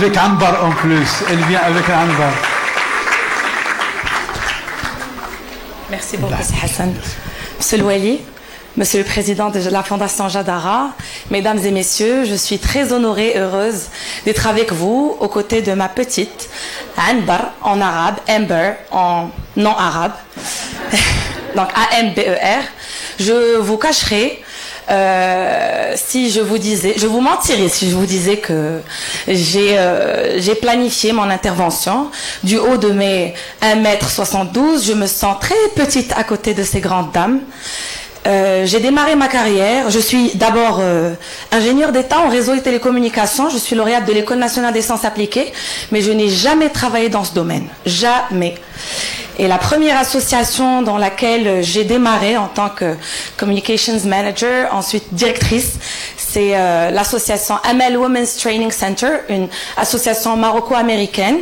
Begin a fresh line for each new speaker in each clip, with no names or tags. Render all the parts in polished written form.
avec Ambar en plus. Elle vient avec Ambar.
Merci beaucoup, Hassan. Monsieur le Wali, Monsieur le Président de la Fondation Jadara, Mesdames et Messieurs, je suis très honorée et heureuse d'être avec vous aux côtés de ma petite Ambar en arabe, Amber en non arabe, donc A-M-B-E-R. Je vous cacherai si je vous disais, je vous mentirais si je vous disais que j'ai planifié mon intervention du haut de mes 1m72. Je me sens très petite à côté de ces grandes dames. J'ai démarré ma carrière. Je suis d'abord ingénieure d'État en réseau et télécommunications. Je suis lauréate de l'École nationale des sciences appliquées, mais je n'ai jamais travaillé dans ce domaine. Jamais. Et la première association dans laquelle j'ai démarré en tant que Communications Manager, ensuite directrice, c'est l'association Amel Women's Training Center, une association maroco-américaine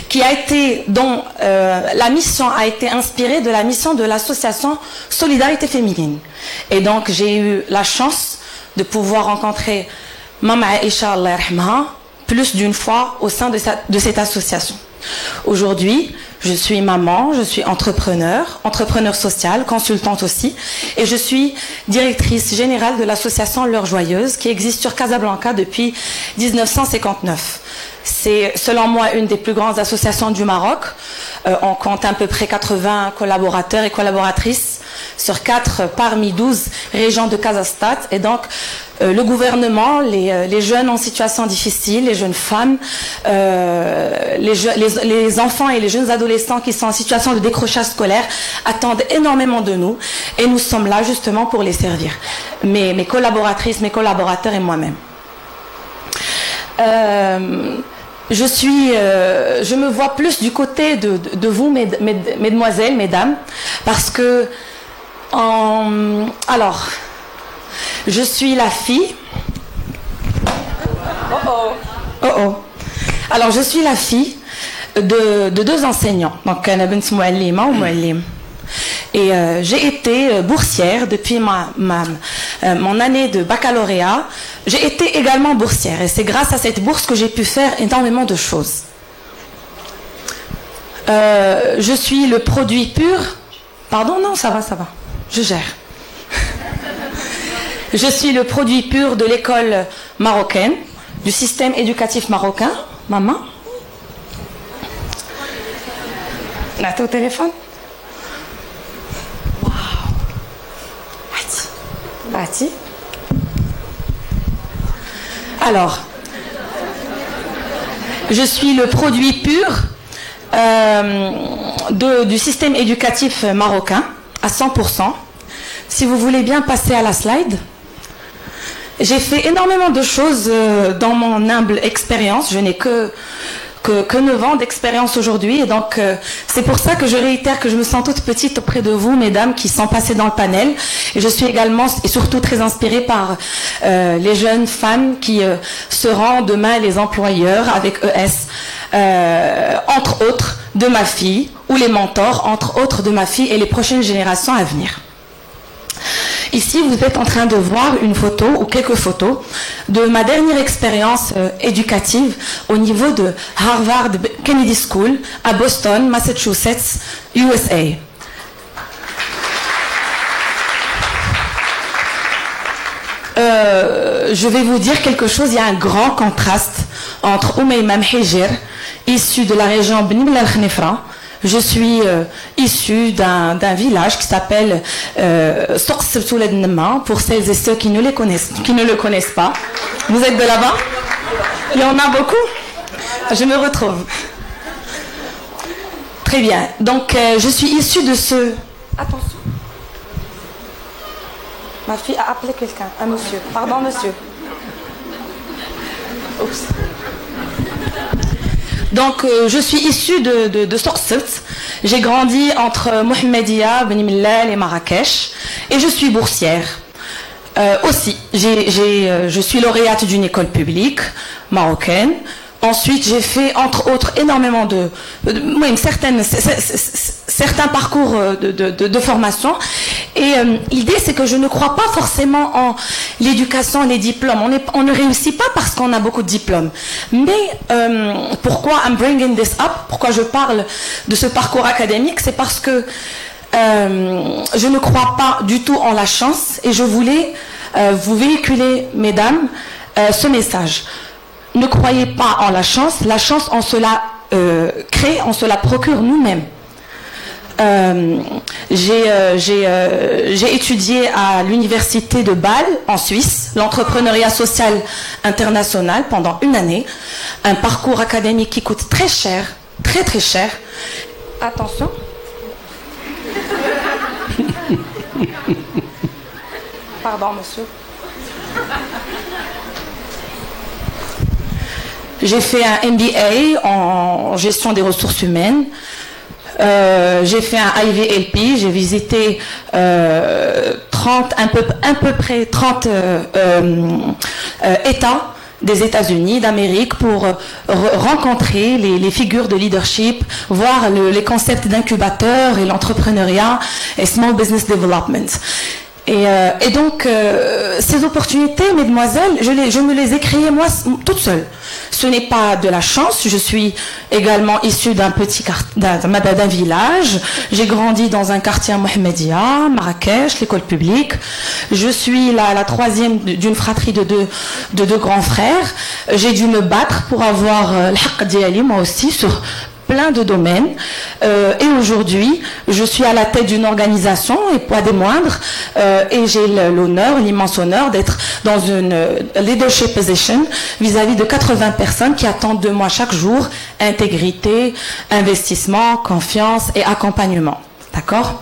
qui a été, dont la mission a été inspirée de la mission de l'association Solidarité Féminine. Et donc j'ai eu la chance de pouvoir rencontrer Mama Aïcha Allah yarhamha plus d'une fois au sein de cette association. Aujourd'hui, je suis maman, je suis entrepreneur sociale, consultante aussi, et je suis directrice générale de l'association L'Heure Joyeuse qui existe sur Casablanca depuis 1959. C'est selon moi une des plus grandes associations du Maroc. On compte à peu près 80 collaborateurs et collaboratrices sur 4 parmi 12 régions de Casastat. Et donc, le gouvernement, les jeunes en situation difficile, les jeunes femmes, les enfants et les jeunes adolescents qui sont en situation de décrochage scolaire attendent énormément de nous. Et nous sommes là justement pour les servir. Mes collaboratrices, mes collaborateurs et moi-même. Je me vois plus du côté de vous, mesdemoiselles, mesdames, parce que, alors, je suis la fille. Alors, je suis la fille de 2 enseignants. Donc, et j'ai été boursière depuis mon année de baccalauréat. J'ai été également boursière et c'est grâce à cette bourse que j'ai pu faire énormément de choses. Je suis le produit pur. Pardon, non, ça va. Je gère. Je suis le produit pur de l'école marocaine, du système éducatif marocain. Maman? Là, t'es au téléphone? Waouh! Ati. Alors, je suis le produit pur du système éducatif marocain à 100%. Si vous voulez bien passer à la slide. J'ai fait énormément de choses dans mon humble expérience. Je n'ai que 9 ans d'expérience aujourd'hui. Et donc, c'est pour ça que je réitère que je me sens toute petite auprès de vous, mesdames, qui sont passées dans le panel. Et je suis également et surtout très inspirée par les jeunes femmes qui seront demain les employeurs avec ES, entre autres de ma fille, ou les mentors, entre autres de ma fille et les prochaines générations à venir. Ici, vous êtes en train de voir une photo ou quelques photos de ma dernière expérience éducative au niveau de Harvard Kennedy School à Boston, Massachusetts, USA. Je vais vous dire quelque chose, il y a un grand contraste entre Oumaima Mhijir, issue de la région Bni Blal Khnifra. Je suis issue d'un village qui s'appelle Souk Sebtouled Nema, pour celles et ceux qui ne le connaissent pas. Vous êtes de là-bas? Il y en a beaucoup? Je me retrouve. Très bien. Donc, je suis issue de ce... Attention. Ma fille a appelé quelqu'un, un monsieur. Pardon, monsieur. Oups. Donc, je suis issue de Souk Sebt. J'ai grandi entre Mohammedia, Beni Mellal et Marrakech. Et je suis boursière. Aussi, je suis lauréate d'une école publique marocaine. Ensuite, j'ai fait, entre autres, énormément certains parcours de formation. Et l'idée, c'est que je ne crois pas forcément en l'éducation et les diplômes. On ne réussit pas parce qu'on a beaucoup de diplômes. Mais pourquoi I'm bringing this up, pourquoi je parle de ce parcours académique, c'est parce que je ne crois pas du tout en la chance. Et je voulais vous véhiculer, mesdames, ce message. Ne croyez pas en la chance on se la crée, on se la procure nous-mêmes. J'ai étudié à l'université de Bâle, en Suisse, l'entrepreneuriat social international pendant une année, un parcours académique qui coûte très cher, très très cher. Attention. Pardon, monsieur. J'ai fait un MBA en gestion des ressources humaines. J'ai fait un IVLP. J'ai visité 30 États des États-Unis, d'Amérique, pour rencontrer les figures de leadership, voir les concepts d'incubateur et l'entrepreneuriat et small business development. Et donc, ces opportunités, mesdemoiselles, je me les ai créées moi toute seule. Ce n'est pas de la chance. Je suis également issue d'un village. J'ai grandi dans un quartier à Mohamedia, Marrakech, l'école publique. Je suis la troisième d'une fratrie de deux grands frères. J'ai dû me battre pour avoir l'haq diali, moi aussi, sur plein de domaines. Et aujourd'hui, je suis à la tête d'une organisation, et pas des moindres, et j'ai l'immense honneur d'être dans une leadership position vis-à-vis de 80 personnes qui attendent de moi chaque jour intégrité, investissement, confiance et accompagnement. D'accord ?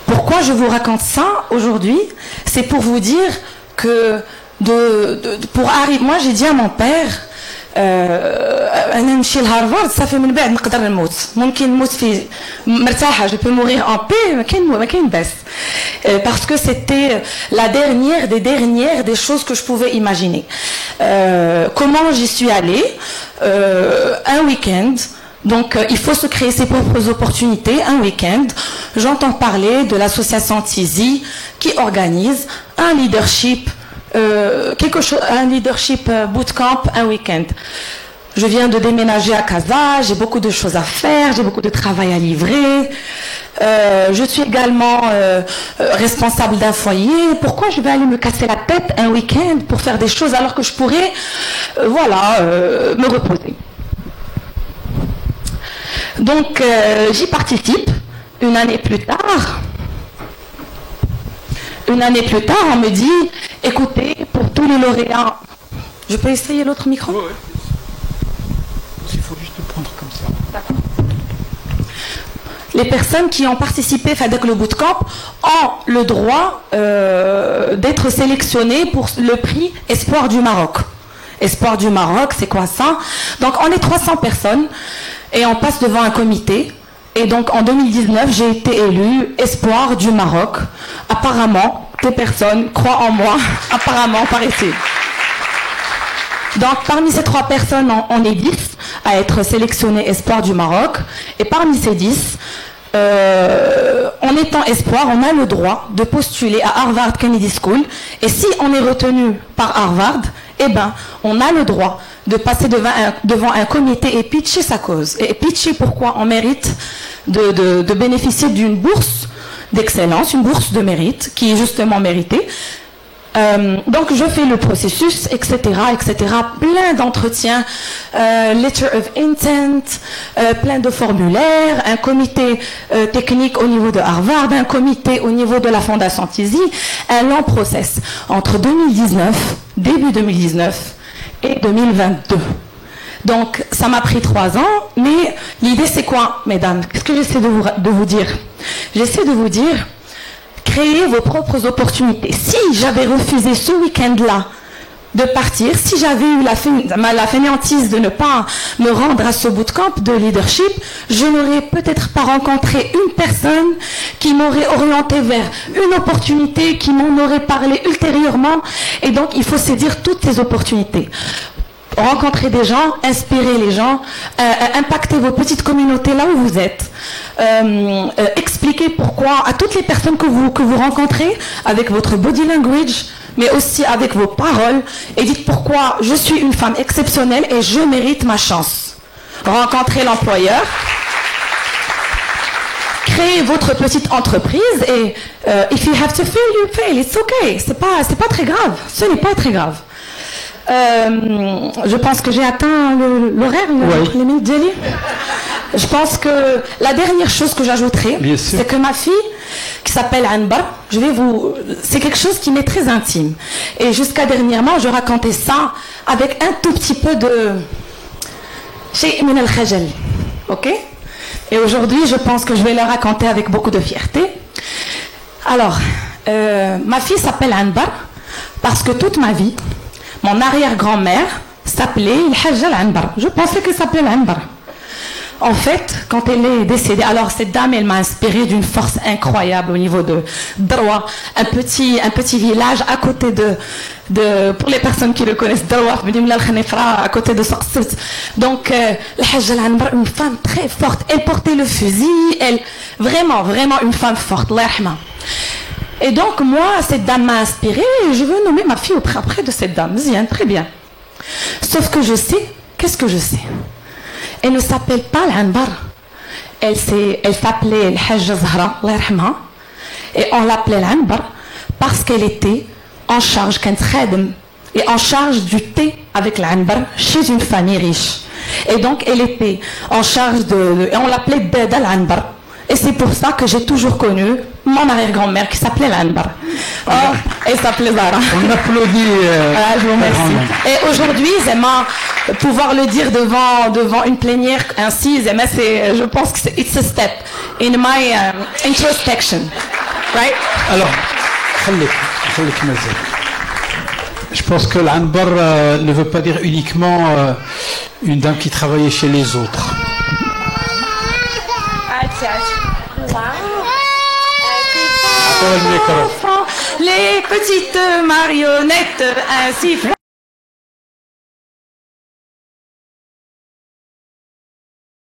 Pourquoi je vous raconte ça aujourd'hui ? C'est pour vous dire que pour arriver, moi j'ai dit à mon père, ça fait من بعد نقدر نموت ممكن نموت في مرتاحة, je peux mourir en paix, ما كاين baisse, parce que c'était la dernière des choses que je pouvais imaginer. Comment j'y suis allée? Un week-end. Donc, il faut se créer ses propres opportunités. Un week-end, j'entends parler de l'association Tizi qui organise un leadership un leadership bootcamp un week-end. Je viens de déménager à Casa, j'ai beaucoup de choses à faire, j'ai beaucoup de travail à livrer. Je suis également responsable d'un foyer. Pourquoi je vais aller me casser la tête un week-end pour faire des choses alors que je pourrais, me reposer? Donc, j'y participe. Une année plus tard, on me dit, écoutez, pour tous les lauréats... Je peux essayer l'autre micro?
Oui. Il faut juste le prendre comme ça.
D'accord. Les personnes qui ont participé avec le bootcamp ont le droit d'être sélectionnées pour le prix Espoir du Maroc. Espoir du Maroc, c'est quoi ça? Donc, on est 300 personnes et on passe devant un comité. Et donc, en 2019, j'ai été élue Espoir du Maroc. Apparemment, des personnes croient en moi, apparemment, paraît-il. Donc, parmi ces 3 personnes, on est 10 à être sélectionnés Espoir du Maroc. Et parmi ces 10, en étant Espoir, on a le droit de postuler à Harvard Kennedy School. Et si on est retenu par Harvard, eh ben, on a le droit de passer devant un comité et pitcher sa cause. Et pitcher pourquoi on mérite de bénéficier d'une bourse d'excellence, une bourse de mérite, qui est justement méritée. Donc je fais le processus, etc., plein d'entretiens, letter of intent, plein de formulaires, un comité technique au niveau de Harvard, un comité au niveau de la Fondation Tizi, un long process entre 2019, début 2019 et 2022. Donc ça m'a pris 3 ans, mais l'idée c'est quoi, mesdames? Qu'est-ce que j'essaie de vous dire? J'essaie de vous dire, créez vos propres opportunités. Si j'avais refusé ce week-end-là de partir. Si j'avais eu la fainéantise de ne pas me rendre à ce bootcamp de leadership, je n'aurais peut-être pas rencontré une personne qui m'aurait orienté vers une opportunité, qui m'en aurait parlé ultérieurement. Et donc, il faut saisir toutes ces opportunités. Rencontrer des gens, inspirer les gens, impacter vos petites communautés là où vous êtes. Expliquer pourquoi à toutes les personnes que vous rencontrez avec votre body language, mais aussi avec vos paroles, et dites pourquoi je suis une femme exceptionnelle et je mérite ma chance. Rencontrez l'employeur, créez votre petite entreprise et if you have to fail, you fail. It's okay. C'est pas très grave. Ce n'est pas très grave. Je pense que j'ai atteint l'horaire, les minutes d'Eli. Je pense que la dernière chose que j'ajouterai, c'est que ma fille, qui s'appelle Anbar, c'est quelque chose qui m'est très intime. Et jusqu'à dernièrement, je racontais ça avec un tout petit peu de shay min al-khajal. Ok? Et aujourd'hui, je pense que je vais le raconter avec beaucoup de fierté. Alors, ma fille s'appelle Anbar parce que toute ma vie, mon arrière-grand-mère s'appelait Al-Hajja Al-Anbar. Je pensais qu'elle s'appelait Al-Anbar. En fait, quand elle est décédée, alors cette dame, elle m'a inspirée d'une force incroyable au niveau de Darwa, un petit village à côté pour les personnes qui le connaissent, Darwa, à côté de Soqsut. Donc, Al-Hajja Al-Anbar, une femme très forte. Elle portait le fusil, vraiment une femme forte. Allah yarhamha. Et donc, moi, cette dame m'a inspirée et je veux nommer ma fille auprès de cette dame. Zian, très bien. Sauf que je sais, qu'est-ce que je sais? Elle ne s'appelle pas l'Anbar. Elle s'appelait Al-Hajja Zahra, Allah yarhamha. Et on l'appelait l'Anbar parce qu'elle était en charge, et en charge du thé avec l'Anbar chez une famille riche. Et donc, elle était en charge et on l'appelait Beda l'Anbar. Et c'est pour ça que j'ai toujours connu mon arrière-grand-mère qui s'appelait l'Anbar. Or, elle s'appelait Zara.
On applaudit.
Je vous remercie. Et aujourd'hui, j'aime pouvoir le dire devant une plénière ainsi, je pense que c'est a step in my introspection. Right?
Alors, je pense que l'Anbar ne veut pas dire uniquement une dame qui travaillait chez les autres.
Les petites marionnettes ainsi.